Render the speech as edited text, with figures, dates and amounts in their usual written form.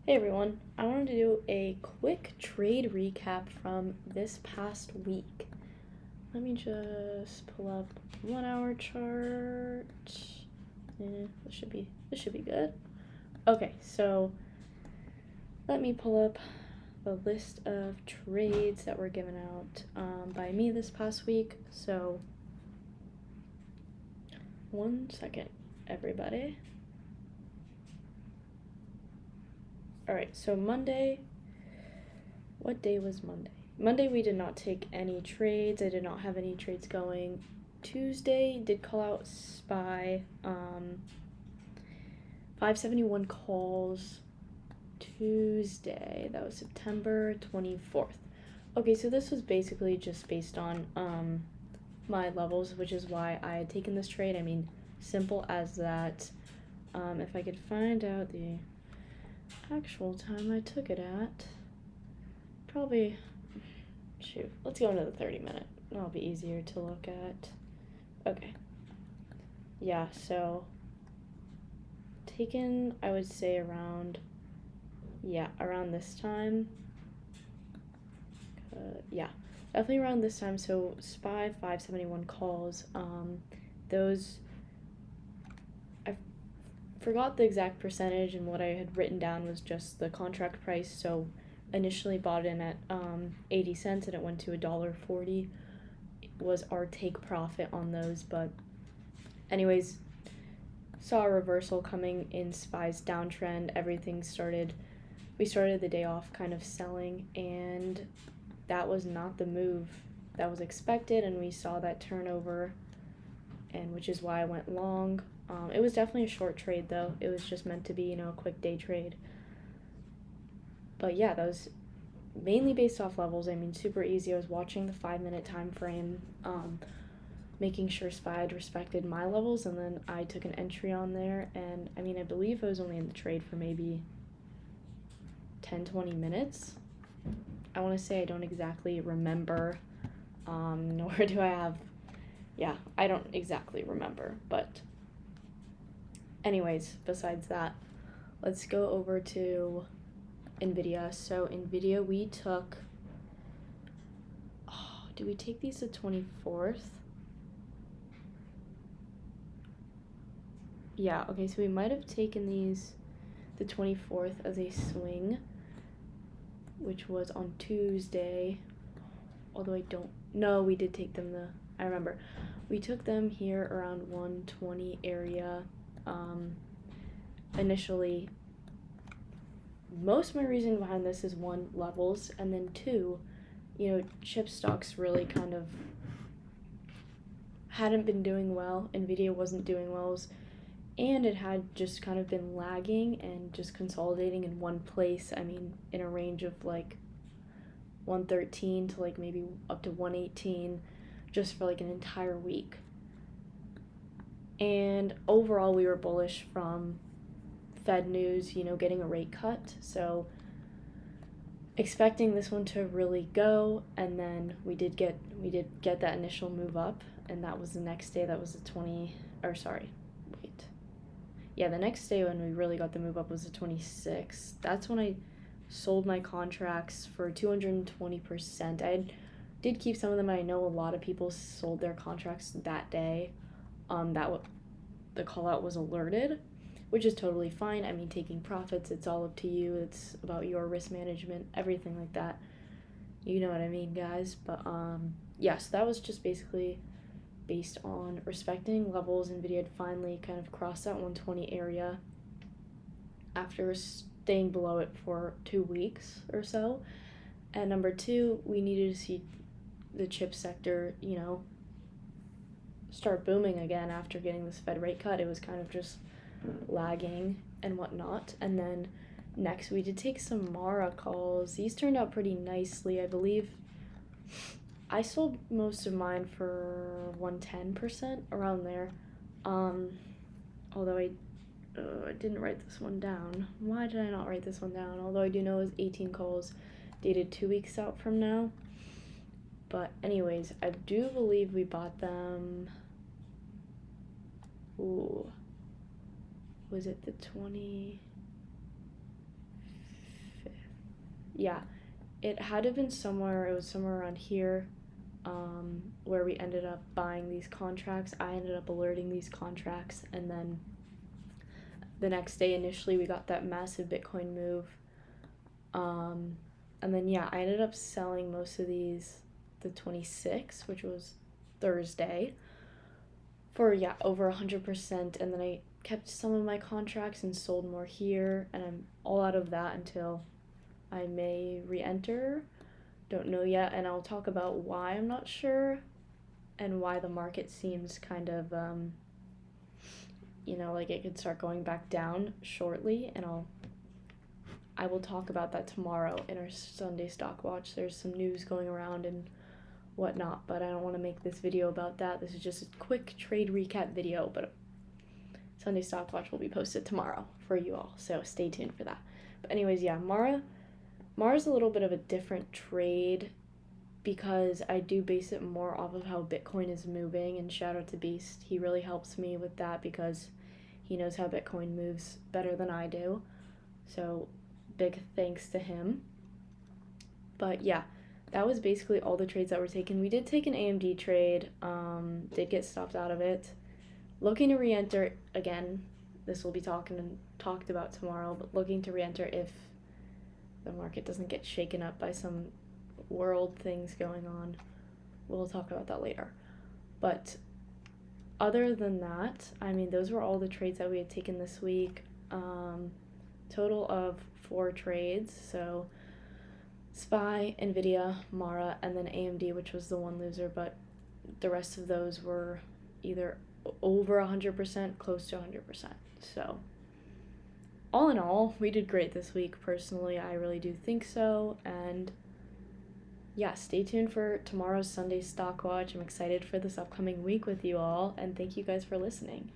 Hey everyone, I wanted to do a quick trade recap from this past week. Let me just pull up 1 hour chart. This should be good. Okay, so let me pull up the list of trades that were given out by me this past week. So 1 second, everybody. Alright, so Monday, what day was Monday? Monday we did not take any trades. I did not have any trades going. Tuesday did call out SPY, 571 calls. Tuesday, that was September 24th. Okay, so this was basically just based on my levels, which is why I had taken this trade. I mean, simple as that. If I could find out the actual time I took it at, probably, shoot, let's go into the 30-minute. That'll be easier to look at. Okay. Yeah, so taken, I would say around this time. Yeah, definitely around this time. So SPY 571 calls. Those, I forgot the exact percentage, and what I had written down was just the contract price. So initially bought in at 80 cents and it went to $1.40 was our take profit on those. But anyways, saw a reversal coming in SPY's downtrend. We started the day off kind of selling, and that was not the move that was expected, and we saw that turnover, and which is why I went long. It was definitely a short trade though. It was just meant to be, a quick day trade. But yeah, that was mainly based off levels. I mean, super easy. I was watching the 5-minute time frame, making sure SPY had respected my levels, and then I took an entry on there. And I mean, I believe I was only in the trade for maybe 10-20 minutes. I want to say I don't exactly remember, nor do I have, I don't exactly remember. But anyways, besides that, let's go over to NVIDIA. So NVIDIA, we took, did we take these the 24th? Yeah, okay, so we might have taken these the 24th as a swing, which was on Tuesday, although no, we did take them I remember. We took them here around 120 area. Initially, most of my reason behind this is 1, levels, and then 2, chip stocks really kind of hadn't been doing well. NVIDIA wasn't doing well, and it had just kind of been lagging and just consolidating in one place. I mean, in a range of like 113 to like maybe up to 118 just for like an entire week. And overall, we were bullish from Fed news, getting a rate cut. So expecting this one to really go, and then we did get that initial move up, and that was the next day. That was the the next day when we really got the move up was the 26th. That's when I sold my contracts for 220%. I did keep some of them. I know a lot of people sold their contracts that day. The call out was alerted, which is totally fine. I mean, taking profits, it's all up to you. It's about your risk management, everything like that. You know what I mean, guys? But so that was just basically based on respecting levels. NVIDIA had finally kind of crossed that 120 area after staying below it for 2 weeks or so. And number 2, we needed to see the chip sector, start booming again after getting this Fed rate cut. It was kind of just lagging and whatnot. And then next, we did take some Mara calls. These turned out pretty nicely. I believe I sold most of mine for 110%, around there. Although I didn't write this one down. Why did I not write this one down? Although I do know it was 18 calls dated 2 weeks out from now. But anyways, I do believe we bought them. Was it the 25th? yeah, it had to have been somewhere, it was somewhere around here, where we ended up buying these contracts. I ended up alerting these contracts, and then the next day, initially, we got that massive Bitcoin move. And then, yeah, I ended up selling most of these the 26th, which was Thursday, for, yeah, over 100%. And then I kept some of my contracts and sold more here, and I'm all out of that until I may re-enter. Don't know yet, and I'll talk about why I'm not sure and why the market seems kind of, like it could start going back down shortly, and I will talk about that tomorrow in our Sunday stock watch. There's some news going around and whatnot, but I don't want to make this video about that. This is just a quick trade recap video, but Sunday stock watch will be posted tomorrow for you all, so stay tuned for that. But anyways, yeah, Mara's a little bit of a different trade because I do base it more off of how Bitcoin is moving, and shout out to Beast. He really helps me with that because he knows how Bitcoin moves better than I do. So big thanks to him. But yeah, that was basically all the trades that were taken. We did take an AMD trade, did get stopped out of it. Looking to re-enter again. This will be talked about tomorrow, but looking to re-enter if the market doesn't get shaken up by some world things going on. We'll talk about that later. But other than that, I mean, those were all the trades that we had taken this week. Total of 4 trades. So SPY, NVIDIA, Mara, and then AMD, which was the one loser, but the rest of those were either over 100%, close to 100%. So all in all, we did great this week. Personally, I really do think so. And yeah, stay tuned for tomorrow's Sunday stock watch. I'm excited for this upcoming week with you all, and thank you guys for listening.